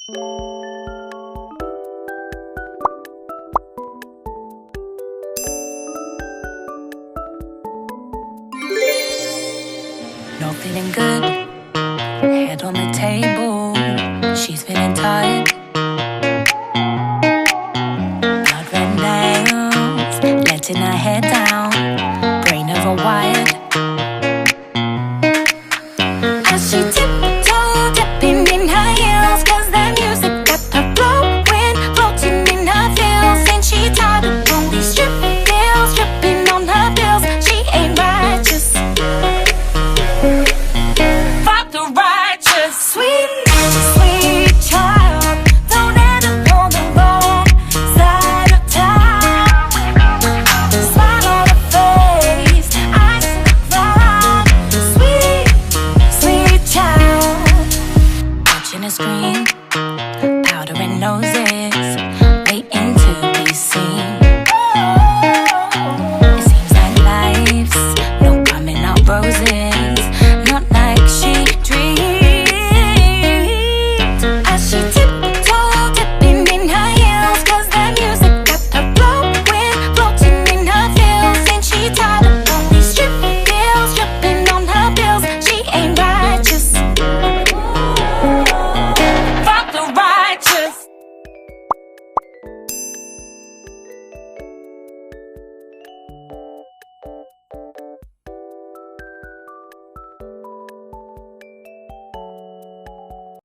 Not feeling good, head on the table. She's feeling tired. Blood red nails, letting her hair down. Brain overwired. As she tiptoe, dipping in her heels, 'cause the music got her flowing, floating in her feels. And she tired of all these strip deals, dripping on her bills. She ain't righteous. Fuck the righteous. Sweet, sweet child, thrown out on the wrong side of town. Smile on her face, eyes frown. Sweet, sweet child, watching a screen, powder and nose.